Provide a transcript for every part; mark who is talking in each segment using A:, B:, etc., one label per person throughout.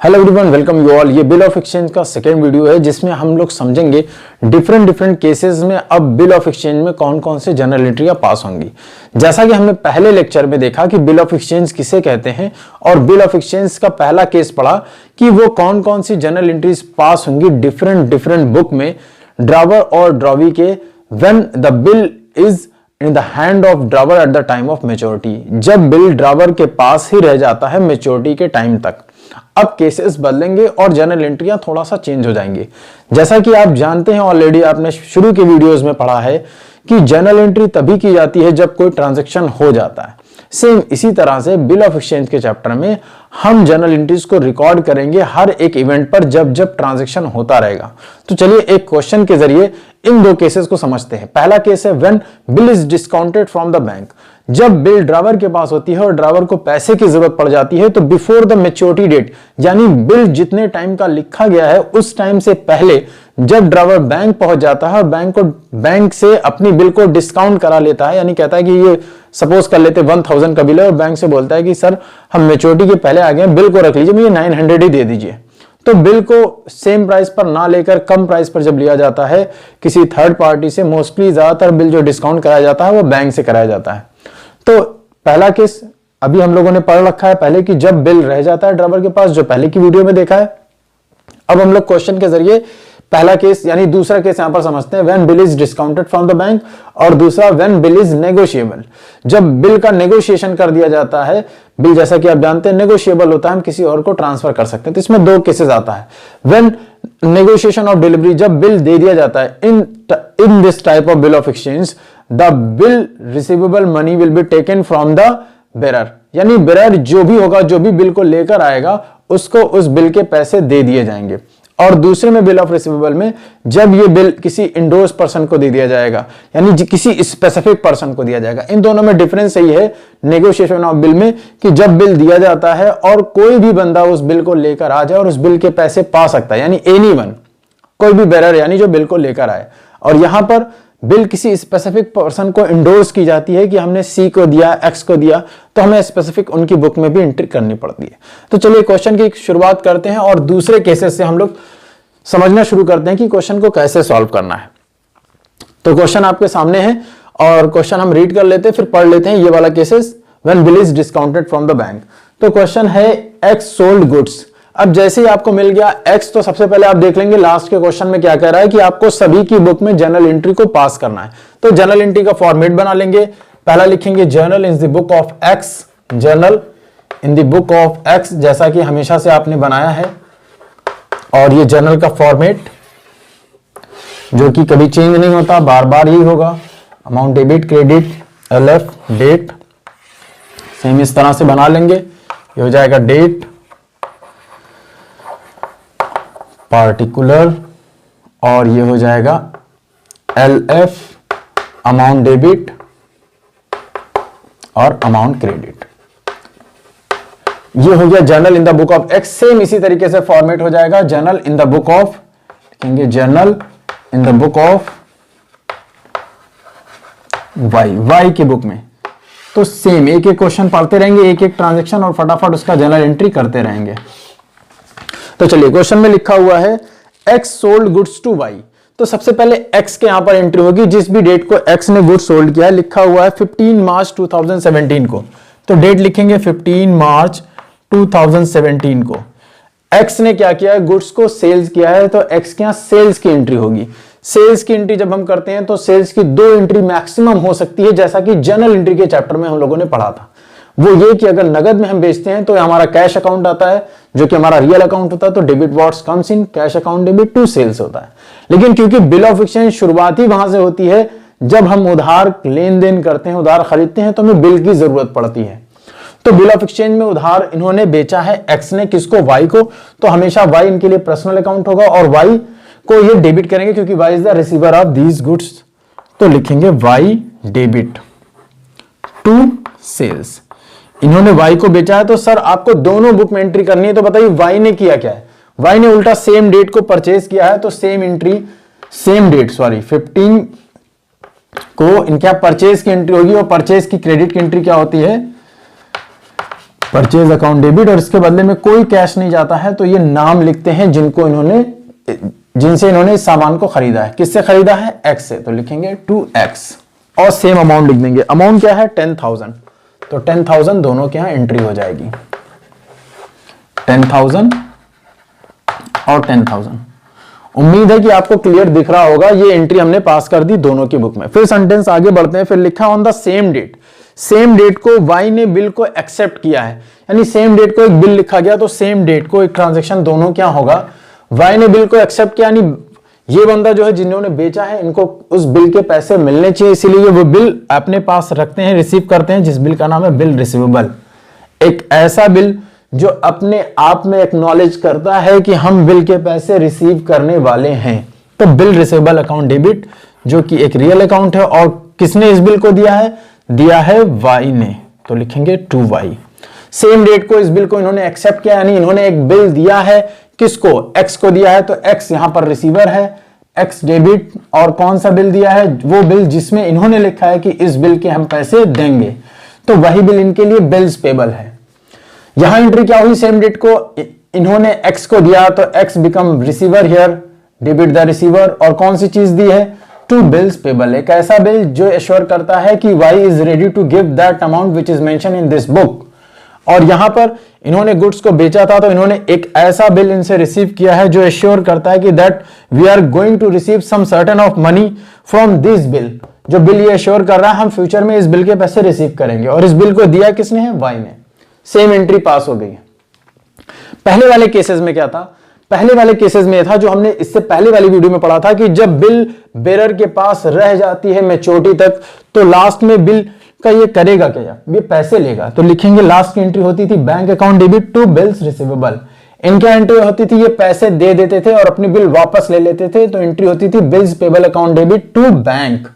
A: Hello everyone, welcome you all. ये bill of exchange का second video है जिसमें हम लोग समझेंगे डिफरेंट केसेस में अब बिल ऑफ एक्सचेंज में कौन कौन से जर्नल एंट्रियां पास होंगी। जैसा कि हमने पहले लेक्चर में देखा कि बिल ऑफ एक्सचेंज किसे कहते हैं और बिल ऑफ एक्सचेंज का पहला केस पढ़ा कि वो कौन कौन सी जर्नल एंट्रीज पास होंगी डिफरेंट बुक में ड्रावर और ड्रॉवी के when the bill is in the hand of drawer at the time of maturity, जब बिल ड्रावर के पास ही रह जाता है मेच्योरिटी के टाइम तक। अब केसेस बदलेंगे और जर्नल एंट्रियां थोड़ा सा चेंज हो जाएंगे। जैसा कि आप जानते हैं, ऑलरेडी आपने शुरू के वीडियोस में पढ़ा है कि जर्नल एंट्री तभी की जाती है जब कोई ट्रांजैक्शन हो जाता है। सेम इसी तरह से बिल ऑफ एक्सचेंज के चैप्टर में हम जर्नल एंट्रीज को रिकॉर्ड करेंगे हर एक इवेंट पर जब जब ट्रांजैक्शन होता रहेगा। तो चलिए एक क्वेश्चन के जरिए इन दो केसेस को समझते हैं। पहला केस है when bill is discounted from the bank, जब बिल ड्रावर के पास होती है और ड्रावर को पैसे की जरूरत पड़ जाती है तो बिफोर द मैच्योरिटी डेट, यानी बिल जितने टाइम का लिखा गया है उस टाइम से पहले जब ड्रावर बैंक पहुंच जाता है और बैंक से अपनी बिल को डिस्काउंट करा लेता है, यानी कहता है कि ये सपोज कर लेते 1000 का बिल है और बैंक से बोलता है कि सर हम मैच्योरिटी के पहले आ गए, बिल को रख लीजिए, मुझे 900 ही दे दीजिए। तो बिल को सेम प्राइस पर ना लेकर कम प्राइस पर जब लिया जाता है किसी थर्ड पार्टी से, मोस्टली ज्यादातर बिल जो डिस्काउंट कराया जाता है वो बैंक से कराया जाता है। तो पहला केस अभी हम लोगों ने पढ़ रखा है पहले कि जब बिल रह जाता है ड्रावर के पास, जो पहले की वीडियो में देखा है। अब हम लोग क्वेश्चन के जरिए पहला केस यानी दूसरा केस यहां पर समझते हैं when bill is discounted from the bank, और दूसरा व्हेन बिल इज नेगोशिएबल, जब बिल का नेगोशिएशन कर दिया जाता है। बिल जैसा कि आप जानते हैं नेगोशिएबल होता है, हम किसी और को ट्रांसफर कर सकते हैं। तो इसमें दो केसेस आता है। व्हेन नेगोशिएशन ऑफ डिलीवरी, जब बिल दे दिया जाता है in this type of bill of exchange the bill receivable money will be taken from the bearer, यानी बेरर जो भी होगा, जो भी बिल को लेकर आएगा उसको उस बिल के पैसे दे दिए जाएंगे। और दूसरे में बिल ऑफ रिसीवेबल में जब ये बिल किसी इंडोर्स पर्सन को दे दिया जाएगा, यानी किसी स्पेसिफिक पर्सन को दिया जाएगा। इन दोनों में डिफरेंस यही है नेगोशिएशन ऑफ बिल में कि जब बिल दिया जाता है और कोई भी बंदा उस बिल को लेकर आ जाए और उस बिल के पैसे पा सकता है, यानी एनीवन, कोई भी बेरर यानी जो बिल को लेकर आए। और यहां पर बिल किसी स्पेसिफिक पर्सन को इंडोर्स की जाती है कि हमने सी को दिया, एक्स को दिया, तो हमें स्पेसिफिक उनकी बुक में भी एंट्री करनी पड़ती है। तो चलिए क्वेश्चन की शुरुआत करते हैं और दूसरे केसेस से हम लोग समझना शुरू करते हैं कि क्वेश्चन को कैसे सॉल्व करना है। तो क्वेश्चन आपके सामने है और क्वेश्चन हम रीड कर लेते हैं, फिर पढ़ लेते हैं ये वाला cases when bill is discounted from the bank. तो क्वेश्चन है एक्स सोल्ड गुड्स। अब जैसे ही आपको मिल गया एक्स, तो सबसे पहले आप देख लेंगे लास्ट के क्वेश्चन में क्या कह रहा है कि आपको सभी की बुक में जर्नल एंट्री को पास करना है। तो जर्नल एंट्री का फॉर्मेट बना लेंगे। पहला लिखेंगे journal in the book of x, journal in the book of x, जैसा कि हमेशा से आपने बनाया है। और ये जर्नल का फॉर्मेट जो कि कभी चेंज नहीं होता, बार बार यही होगा। Amount debit, credit, LF, date, same इस तरह से बना लेंगे। ये हो जाएगा डेट, पार्टिकुलर, और ये हो जाएगा एलएफ, अमाउंट डेबिट और अमाउंट क्रेडिट। ये हो गया journal in the book of X. Same इसी तरीके से फॉर्मेट हो जाएगा journal in the book of, लिखेंगे journal in the book of Y, Y की बुक में। तो सेम एक एक क्वेश्चन पढ़ते रहेंगे, एक एक ट्रांजैक्शन, और फटाफट उसका जर्नल एंट्री करते रहेंगे। तो चलिए क्वेश्चन में लिखा हुआ है X sold goods to Y. तो सबसे पहले एक्स के यहां पर एंट्री होगी, जिस भी डेट को एक्स ने गुड्स सोल्ड किया है। लिखा हुआ है 15 मार्च 2017 को, तो डेट लिखेंगे 15 मार्च 2017 को। एक्स ने क्या किया है, गुड्स को सेल्स किया है, तो एक्स के यहां सेल्स की एंट्री होगी। सेल्स की एंट्री जब हम करते हैं तो सेल्स की दो एंट्री मैक्सिमम हो सकती है, जैसा कि जर्नल एंट्री के चैप्टर में हम लोगों ने पढ़ा था। वो ये कि अगर नगद में हम बेचते हैं तो हमारा कैश अकाउंट आता है, जो कि हमारा रियल अकाउंट होता है, तो debit what's comes in cash account debit to sales होता है। लेकिन क्योंकि बिल ऑफ एक्सचेंज शुरुआत ही वहां से होती है जब हम उधार लेन देन करते हैं, उधार खरीदते हैं, तो हमें बिल की जरूरत पड़ती है। तो बिल ऑफ एक्सचेंज में उधार इन्होंने बेचा है एक्स ने, किसको, वाई को, तो हमेशा वाई इनके लिए पर्सनल अकाउंट होगा और वाई को ये डेबिट करेंगे क्योंकि Y is the receiver of these goods. तो लिखेंगे वाई डेबिट टू सेल्स। इन्होंने वाई को बेचा है, तो सर आपको दोनों बुक में एंट्री करनी है, तो बताइए वाई ने किया क्या है। वाई ने उल्टा सेम डेट को परचेज किया है, तो सेम एंट्री, सेम डेट 15 को इनके यहां परचेज की एंट्री होगी। और परचेज की क्रेडिट की एंट्री क्या होती है, परचेज अकाउंट डेबिट, और इसके बदले में कोई कैश नहीं जाता है, तो ये नाम लिखते हैं जिनसे इन्होंने इस सामान को खरीदा है। किससे खरीदा है? X से, तो लिखेंगे टू X और सेम अमाउंट लिख देंगे। अमाउंट क्या है? 10,000, तो 10,000 दोनों के यहां एंट्री हो जाएगी, 10,000 और 10,000। उम्मीद है कि आपको क्लियर दिख रहा होगा। ये एंट्री हमने पास कर दी दोनों की बुक में। फिर सेंटेंस आगे बढ़ते हैं। फिर लिखा on the same date, same date को वाई ने बिल को एक्सेप्ट किया है, यानी सेम डेट को एक बिल लिखा गया तो सेम डेट को एक ट्रांजैक्शन दोनों क्या होगा? वाई ने बिल को एक्सेप्ट किया, यानी ये बंदा जो है जिन्होंने बेचा है इनको उस बिल के पैसे मिलने चाहिए, इसीलिए वो बिल अपने पास रखते हैं, रिसीव करते हैं, जिस बिल का नाम है बिल रिसीवेबल। एक ऐसा बिल जो अपने आप में एक्नॉलेज करता है कि हम बिल के पैसे रिसीव करने वाले हैं, तो बिल रिसीवेबल अकाउंट डेबिट, जो कि एक रियल अकाउंट है। और किसने इस बिल को दिया है? दिया है वाई ने, तो लिखेंगे टू वाई। सेम डेट को इस बिल को इन्होंने एक्सेप्ट किया, यानी इन्होंने एक बिल दिया है, किसको? X को दिया है, तो X यहां पर रिसीवर है, X डेबिट। और कौन सा बिल दिया है? वो बिल जिसमें इन्होंने लिखा है कि इस बिल के हम पैसे देंगे, तो वही बिल इनके लिए बिल्स पेबल है। यहां एंट्री क्या हुई? सेम डेट को इन्होंने X को दिया, तो X become receiver here, debit the receiver. और कौन सी चीज दी है? टू बिल्स पेबल, एक ऐसा बिल जो एश्योर करता है कि Y is ready to give that amount which is mention in this book. और यहां पर इन्होंने गुड्स को बेचा था, तो इन्होंने एक ऐसा बिल इनसे रिसीव किया है जो एश्योर करता है कि that we are going to receive some certain of money from this bill. जो बिल ये एश्योर कर रहा है हम फ्यूचर में इस बिल के पैसे रिसीव करेंगे, और इस बिल को दिया किसने है? वाई ने। सेम एंट्री पास हो गई है। पहले वाले केसेस में क्या था? पहले वाले केसेस में था जो हमने इससे पहले वाली वीडियो में पढ़ा था कि जब बिल बेरर के पास रह जाती है मैच्योरिटी तक, तो लास्ट में बिल का ये करेगा क्या? ये पैसे लेगा, तो लिखेंगे लास्ट की एंट्री होती थी bank account debit to bills receivable. इनकी एंट्री होती थी ये पैसे दे देते थे और अपनी बिल वापस ले लेते थे, तो एंट्री होती थी bills payable account debit to bank.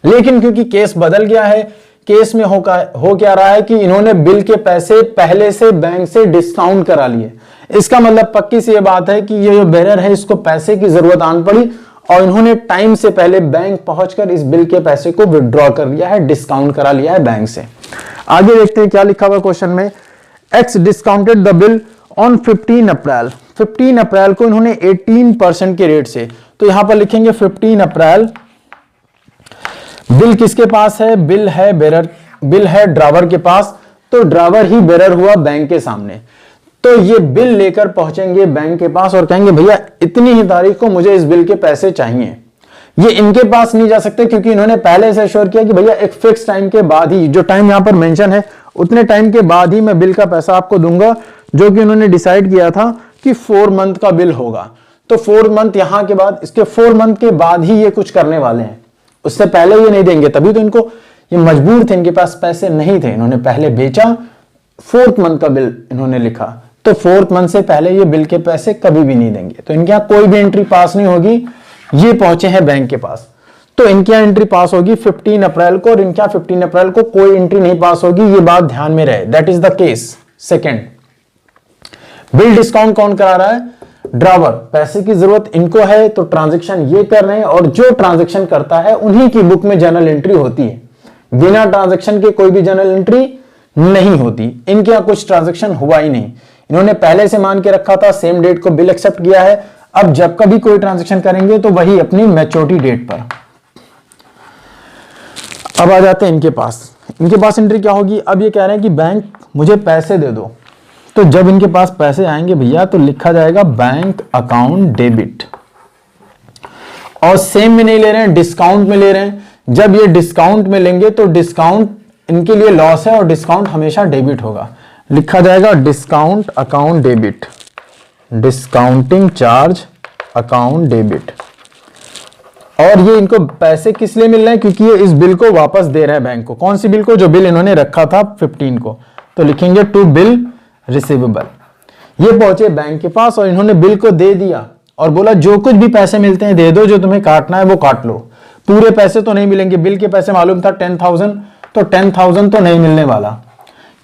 A: लेकिन क्योंकि केस बदल गया है, केस में हो क्या रहा है कि इन्होंने बिल के पैसे पहले से बैंक से डिस्काउंट करा लिए। इसका मतलब पक्की सी ये बात है कि ये जो बेरर है इसको पैसे की जरूरत आन पड़ी और इन्होंने टाइम से पहले बैंक पहुंचकर इस बिल के पैसे को विड्रॉ कर लिया है, डिस्काउंट करा लिया है बैंक से। आगे देखते हैं क्या लिखा हुआ क्वेश्चन में। X discounted the bill on 15 अप्रैल। 15 अप्रैल को इन्होंने 18% के रेट से, तो यहां पर लिखेंगे 15 अप्रैल। बिल किसके पास है? बिल है बेरर, बिल है ड्रावर के पास, तो ड्रावर ही बेरर हुआ बैंक के सामने। तो ये बिल लेकर पहुंचेंगे बैंक के पास और कहेंगे भैया इतनी ही तारीख को मुझे इस बिल के पैसे चाहिए। ये इनके पास नहीं जा सकते क्योंकि इन्होंने पहले से श्योर किया कि भैया एक फिक्स टाइम के बाद ही, जो टाइम यहां पर मेंशन है उतने टाइम के बाद ही मैं बिल का पैसा आपको दूंगा, जो कि उन्होंने डिसाइड किया था कि 4 मंथ का बिल होगा। तो 4 मंथ यहां के बाद, इसके 4 मंथ के बाद ही ये कुछ करने वाले हैं, उससे पहले ये नहीं देंगे। तभी तो इनको ये मजबूर थे, इनके पास पैसे नहीं थे, इन्होंने पहले बेचा, 4th मंथ का बिल इन्होंने लिखा, तो 4th मंथ से पहले ये बिल के पैसे कभी भी नहीं देंगे। तो इनके यहां कोई भी एंट्री पास नहीं होगी। ये पहुंचे हैं बैंक के पास, तो इनके यहां एंट्री पास होगी 15 अप्रैल को, और इनके यहां 15 अप्रैल को कोई एंट्री नहीं पास होगी। ये बात ध्यान में रहे, that is the case. Second, bill discount कौन करा रहा है? ड्रावर। पैसे की जरूरत इनको है, तो ट्रांजैक्शन ये कर रहे हैं, और जो ट्रांजैक्शन करता है उन्हीं की बुक में जर्नल एंट्री होती है। बिना ट्रांजैक्शन के कोई भी जर्नल एंट्री नहीं होती। इनके यहां कुछ ट्रांजैक्शन हुआ ही नहीं, इन्होंने पहले से मान के रखा था, सेम डेट को बिल एक्सेप्ट किया है। अब जब कभी कोई ट्रांजैक्शन करेंगे तो वही अपनी मैच्योरिटी डेट पर। अब आ जाते हैं इनके पास। इनके पास एंट्री क्या होगी? अब ये कह रहे हैं कि बैंक मुझे पैसे दे दो, तो जब इनके पास पैसे आएंगे भैया तो लिखा जाएगा बैंक अकाउंट डेबिट, और सेम में नहीं ले रहे हैं, डिस्काउंट में ले रहे हैं। जब ये डिस्काउंट में लेंगे तो डिस्काउंट इनके लिए लॉस है, और डिस्काउंट हमेशा डेबिट होगा। लिखा जाएगा discount account debit, discounting charge account debit. और ये इनको पैसे किस लिए मिल रहे हैं? क्योंकि ये इस बिल को वापस दे रहे हैं बैंक को। कौन सी बिल को? जो बिल इन्होंने रखा था 15 को, तो लिखेंगे टू बिल रिसीवेबल। ये पहुंचे बैंक के पास और इन्होंने बिल को दे दिया और बोला जो कुछ भी पैसे मिलते हैं दे दो, जो तुम्हें काटना है वो काट लो। पूरे पैसे तो नहीं मिलेंगे, बिल के पैसे मालूम था 10,000, तो 10,000 तो नहीं मिलने वाला।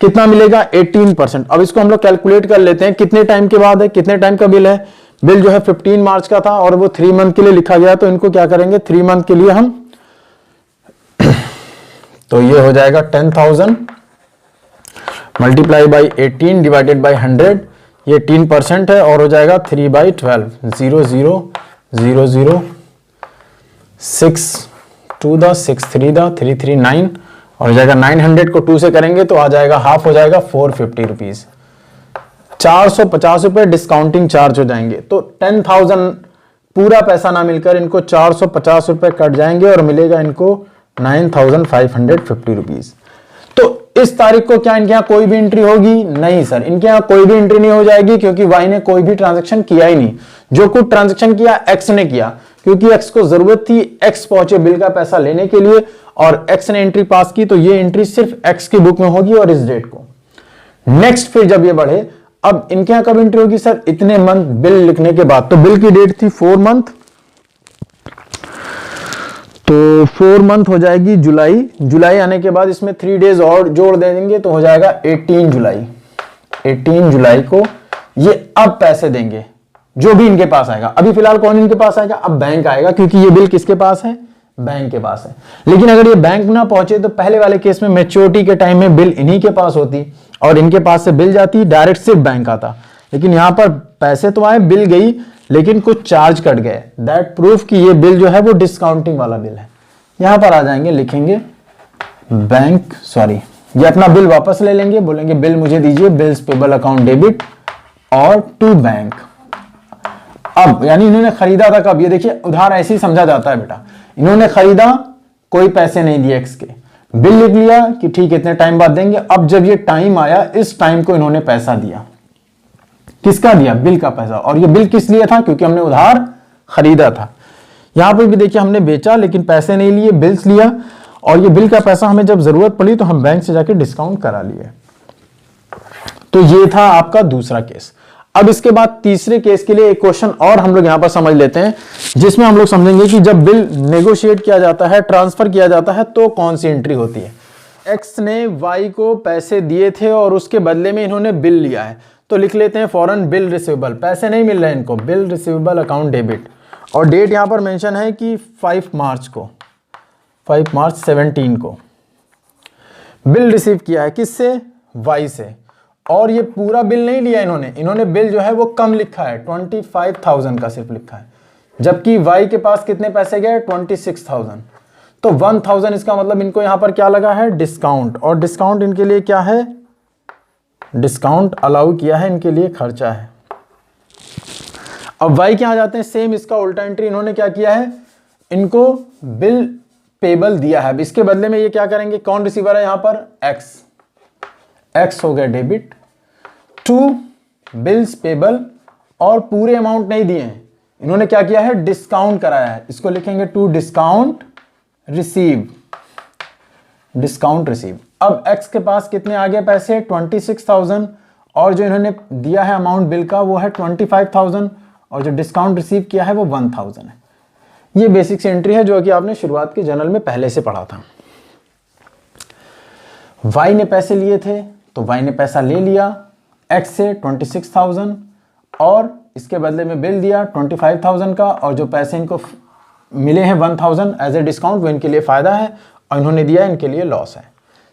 A: कितना मिलेगा? 18%। अब इसको हम लोग कैलकुलेट कर लेते हैं, कितने टाइम के बाद है, कितने टाइम का बिल है। बिल जो है 15 मार्च का था और वो 3 मंथ के लिए लिखा गया, तो इनको क्या करेंगे 3 मंथ के लिए हम तो ये हो जाएगा 10,000 मल्टीप्लाई बाई 18 डिवाइडेड बाई 100, ये 18% है और हो जाएगा 3/12, 0 0 0 0 6 2 द 6 3 द 3 3 9 और हो जाएगा 900 को 2 से करेंगे तो आ जाएगा हाफ, हो जाएगा 450 रुपीज। 450 रुपए डिस्काउंटिंग चार्ज हो जाएंगे। तो 10,000 पूरा पैसा ना मिलकर इनको 450 रुपए कट जाएंगे और मिलेगा इनको 9,550 रुपीज। तो इस तारीख को क्या इनके यहाँ कोई भी एंट्री होगी? नहीं सर, इनके यहाँ कोई भी एंट्री नहीं हो जाएगी क्योंकि वाई ने कोई भी ट्रांजैक्शन किया ही नहीं। जो कुछ ट्रांजैक्शन किया एक्स ने किया, क्योंकि एक्स को जरूरत थी, एक्स पहुंचे बिल का पैसा लेने के लिए और एक्स ने एंट्री पास की, तो ये एंट्री सिर्फ एक्स की बुक में होगी और इस डेट को। नेक्स्ट फिर जब ये बढ़े, अब इनके यहां कब एंट्री होगी सर? इतने मंथ बिल लिखने के बाद। तो बिल की डेट थी 4 मंथ, तो 4 मंथ हो जाएगी जुलाई। जुलाई आने के बाद इसमें 3 डेज और जोड़ दे देंगे तो हो जाएगा 18 जुलाई। 18 जुलाई को ये अब पैसे देंगे जो भी इनके पास आएगा। अभी फिलहाल कौन इनके पास आएगा? अब बैंक आएगा, क्योंकि ये बिल किसके पास है? बैंक के पास है। लेकिन अगर ये बैंक ना पहुंचे तो पहले वाले केस में मैच्योरिटी के टाइम में बिल इन्हीं के पास होती और इनके पास से बिल जाती, डायरेक्ट सिर्फ बैंक आता। लेकिन यहां पर पैसे तो आए, बिल गई, लेकिन कुछ चार्ज कट गए। दैट प्रूफ कि ये बिल जो है वो डिस्काउंटिंग वाला बिल है। यहां पर आ जाएंगे, लिखेंगे बैंक, सॉरी ये अपना बिल वापस ले लेंगे, बोलेंगे बिल मुझे दीजिए, बिल्स पेबल अकाउंट डेबिट और टू बैंक। अब यानी इन्होंने खरीदा था कब? ये देखिए उधार ऐसे ही समझा जाता है बेटा। इन्होंने खरीदा, कोई पैसे नहीं दिए एक्स के, बिल लिख लिया कि ठीक इतने टाइम बाद देंगे। अब जब ये टाइम आया, इस टाइम को इन्होंने पैसा दिया। किसका दिया? बिल का पैसा। और ये बिल किस लिए था? क्योंकि हमने उधार खरीदा था। यहां पर भी देखिए हमने बेचा लेकिन पैसे नहीं लिए, बिल्स लिया और ये बिल का पैसा हमें जब जरूरत पड़ी तो हम बैंक से जाके डिस्काउंट करा लिए। तो ये था आपका दूसरा केस। अब इसके बाद तीसरे केस के लिए एक क्वेश्चन और हम लोग यहां पर समझ लेते हैं, जिसमें हम लोग समझेंगे कि जब बिल नेगोशिएट किया जाता है, ट्रांसफर किया जाता है, तो कौन सी एंट्री होती है। एक्स ने वाई को पैसे दिए थे और उसके बदले में इन्होंने बिल लिया है, तो लिख लेते हैं फॉरन बिल रिसीवेबल। पैसे नहीं मिल रहे हैं इनको, बिल रिसीवेबल अकाउंट डेबिट। और डेट यहां पर मेंशन है कि 5 मार्च को, 5 मार्च 17 को बिल रिसीव किया है। किससे? वाई से। और ये पूरा बिल नहीं लिया इन्होंने बिल जो है वो कम लिखा है, 25,000 का सिर्फ लिखा है, जबकि वाई के पास कितने पैसे गए? 26,000। तो 1,000 इसका मतलब इनको यहां पर क्या लगा है? डिस्काउंट। और डिस्काउंट इनके लिए क्या है? डिस्काउंट अलाउ किया है, इनके लिए खर्चा है। अब वाई के यहां जाते हैं, सेम इसका उल्टा एंट्री इन्होंने क्या किया है? इनको बिल पेबल दिया है। अब इसके बदले में ये क्या करेंगे? कौन रिसीवर है यहां पर? एक्स। एक्स हो गया डेबिट टू बिल्स पेबल और पूरे अमाउंट नहीं दिए हैं, इन्होंने क्या किया है? डिस्काउंट कराया है। इसको लिखेंगे to discount receive, discount receive. अब एक्स के पास कितने आ गए पैसे? 26,000 और जो इन्होंने दिया है अमाउंट बिल का वो है 25,000 और जो डिस्काउंट रिसीव किया है वो 1,000 है। ये बेसिक सी एंट्री है जो कि आपने शुरुआत के जर्नल में पहले से पढ़ा था। वाई ने पैसे लिए थे तो वाई ने पैसा ले लिया एक्स से 26,000 और इसके बदले में बिल दिया 25,000 का, और जो पैसे इनको मिले हैं 1,000 एज ए डिस्काउंट, वो इनके लिए फायदा है और इन्होंने दिया इनके लिए लॉस है।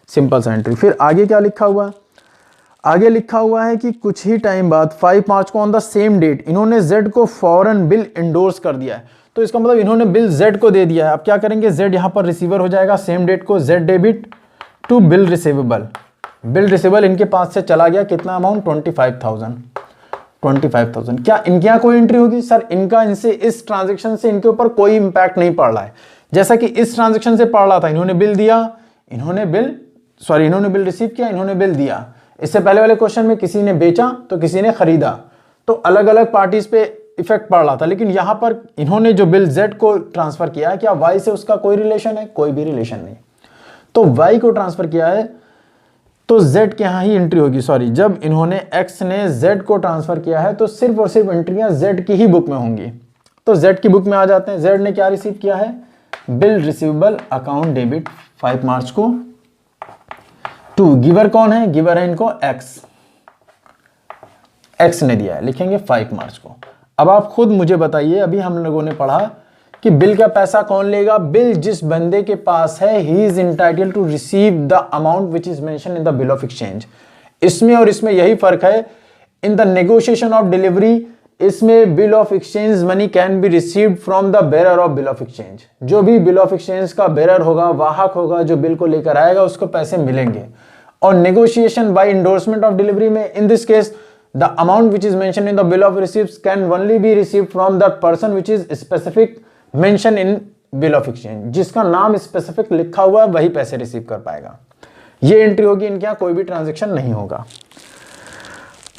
A: सिंपल सा एंट्री। फिर आगे क्या लिखा हुआ? आगे लिखा हुआ है कि कुछ ही टाइम बाद 5 मार्च को ऑन द सेम डेट इन्होंने जेड को फॉरन बिल इंडोर्स कर दिया है। तो इसका मतलब इन्होंने बिल जेड को दे दिया है। अब क्या करेंगे? जेड यहां पर रिसीवर हो जाएगा सेम डेट को, Z debit to bill receivable. Bill receivable इनके पास से चला गया, कितना अमाउंट? 25,000। 25,000। क्या इनके यहाँ कोई एंट्री होगी? सर इनका इनसे इस ट्रांजेक्शन से इनके ऊपर कोई इंपैक्ट नहीं पड़ रहा है। जैसा कि इस ट्रांजेक्शन से पड़ रहा था, इन्होंने बिल दिया, इन्होंने बिल रिसीव किया, इन्होंने बिल दिया। इससे पहले वाले क्वेश्चन में किसी ने बेचा तो किसी ने खरीदा, तो अलग अलग पार्टीज पे इफेक्ट पड़ रहा था। लेकिन यहां पर इन्होंने जो बिल जेड को ट्रांसफर किया है, क्या वाई से उसका कोई रिलेशन है? कोई भी रिलेशन नहीं। तो वाई को ट्रांसफर किया है तो जेड के यहां ही एंट्री होगी। सॉरी, जब इन्होंने एक्स ने जेड को ट्रांसफर किया है तो सिर्फ और सिर्फ एंट्रियां जेड की ही बुक में होंगी। तो जेड की बुक में आ जाते हैं। जेड ने क्या रिसीव किया है? बिल रिसीवेबल अकाउंट डेबिट 5 मार्च को टू, गिवर कौन है? गिवर है इनको एक्स, एक्स ने दिया है, लिखेंगे 5 मार्च को। अब आप खुद मुझे बताइए, अभी हम लोगों ने पढ़ा कि बिल का पैसा कौन लेगा? बिल जिस बंदे के पास है, he is entitled to receive the amount which is mention in the bill of exchange. इसमें और इसमें यही फर्क है। In the negotiation of delivery, इसमें bill of exchange money can be received from the bearer of bill of exchange. जो भी bill of exchange का बेरर होगा, वाहक होगा, जो बिल को लेकर आएगा, उसको पैसे मिलेंगे। और negotiation by endorsement of delivery में, in this case the amount which is mention in the bill of receives can only be received from that person which is specific mention in bill of exchange. जिसका नाम specific लिखा हुआ है वही पैसे receive कर पाएगा। ये एंट्री होगी, इनके यहाँ कोई भी ट्रांजेक्शन नहीं होगा।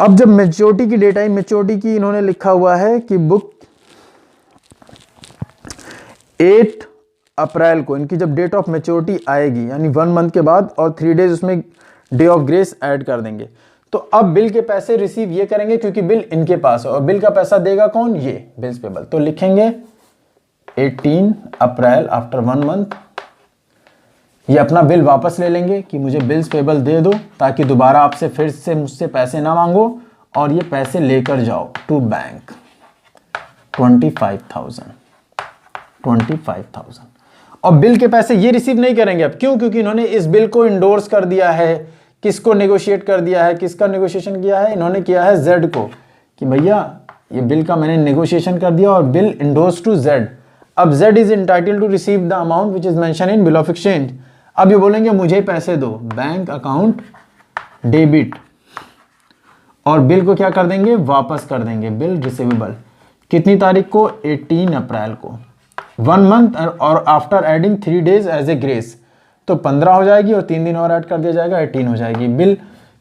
A: अब जब मैच्योरिटी की डेट आई, मैच्योरिटी की इन्होंने लिखा हुआ है कि बुक 8 अप्रैल को इनकी जब डेट ऑफ मैच्योरिटी आएगी, यानी 1 मंथ के बाद, और 3 डेज उसमें डे ऑफ ग्रेस ऐड कर देंगे। तो अब बिल के पैसे रिसीव ये करेंगे क्योंकि बिल इनके पास है, और बिल का पैसा देगा कौन? ये बिल्स पेबल। तो लिखेंगे 18 अप्रैल आफ्टर 1 मंथ, ये अपना बिल वापस ले लेंगे कि मुझे बिल्स पेबल दे दो, ताकि दोबारा आपसे फिर से मुझसे पैसे ना मांगो, और ये पैसे लेकर जाओ टू बैंक 25,000। और बिल के पैसे ये रिसीव नहीं करेंगे अब। क्यों? क्योंकि इन्होंने इस बिल को इंडोर्स कर दिया है। किसको नेगोशिएट कर दिया है? किसका नेगोशिएशन किया है? इन्होंने किया है जेड को, कि भैया ये बिल का मैंने नेगोशिएशन कर दिया और बिल इंडोर्स टू जेड। अब Z is entitled to receive the amount which is mention in bill of exchange. अब ये बोलेंगे मुझे पैसे दो, बैंक अकाउंट डेबिट, और बिल को क्या कर देंगे? वापस कर देंगे, बिल रिसीवेबल। कितनी तारीख को? 18 अप्रैल को। 1 मंथ और after adding 3 days as a grace, तो 15 हो जाएगी, और 3 दिन और ऐड कर दिया जाएगा, 18 हो जाएगी। बिल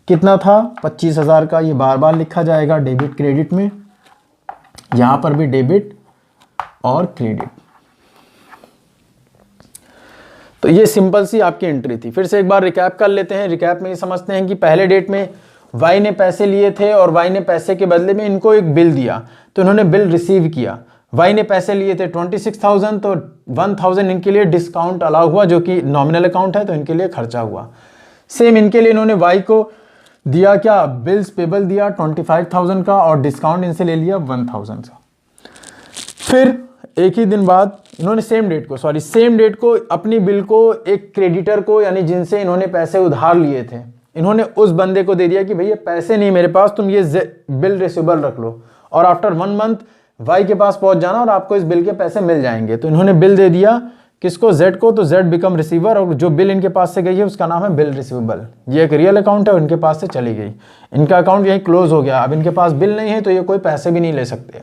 A: कितना था? 25,000 का। ये बार बार लिखा जाएगा डेबिट क्रेडिट में, यहां पर भी डेबिट और क्रेडिट। तो ये सिंपल सी आपकी एंट्री थी। फिर से एक बार रिकैप कर लेते हैं। रिकैप में ये समझते हैं कि पहले डेट में वाई ने पैसे लिए थे, और वाई ने पैसे के बदले में इनको एक बिल दिया, तो इन्होंने बिल रिसीव किया। वाई ने पैसे लिए थे 26,000, तो 1,000 इनके लिए डिस्काउंट अलाउ हुआ, जो कि नॉमिनल अकाउंट है, तो इनके लिए खर्चा हुआ। सेम इनके लिए इन्होंने वाई को दिया क्या? बिल्स पेबल दिया 25,000 का, और डिस्काउंट इनसे ले लिया 1,000 का। फिर एक ही दिन बाद इन्होंने सेम डेट को अपनी बिल को एक क्रेडिटर को, यानी जिनसे इन्होंने पैसे उधार लिए थे, इन्होंने उस बंदे को दे दिया कि भैया पैसे नहीं मेरे पास, तुम ये बिल रिसीवेबल रख लो, और आफ्टर 1 मंथ वाई के पास पहुंच जाना और आपको इस बिल के पैसे मिल जाएंगे। तो इन्होंने बिल दे दिया किसको? जेड को। तो जेड बिकम रिसीवर, और जो बिल इनके पास से गई है उसका नाम है बिल रिसीवेबल। ये एक रियल अकाउंट है, इनके पास से चली गई, इनका अकाउंट यही क्लोज हो गया। अब इनके पास बिल नहीं है, तो ये कोई पैसे भी नहीं ले सकते।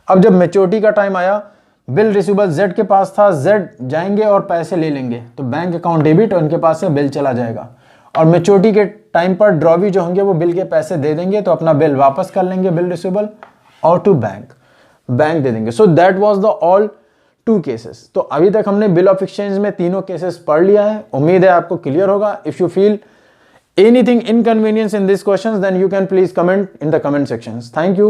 A: अब जब मैच्योरिटी का टाइम आया, बिल रिसीवेबल जेड के पास था, जेड जाएंगे और पैसे ले लेंगे, तो बैंक अकाउंट डेबिट, और इनके पास से बिल चला जाएगा। और मैच्योरिटी के टाइम पर ड्रॉवी जो होंगे वो बिल के पैसे दे देंगे, तो अपना बिल वापस कर लेंगे, बिल रिसीवेबल, और टू बैंक दे देंगे। So that was the all 2 cases. तो अभी तक हमने बिल ऑफ एक्सचेंज में तीनों केसेस पढ़ लिया है। उम्मीद है आपको क्लियर होगा। If you feel anything inconvenience in these questions, then you can please comment in the comment sections. Thank you.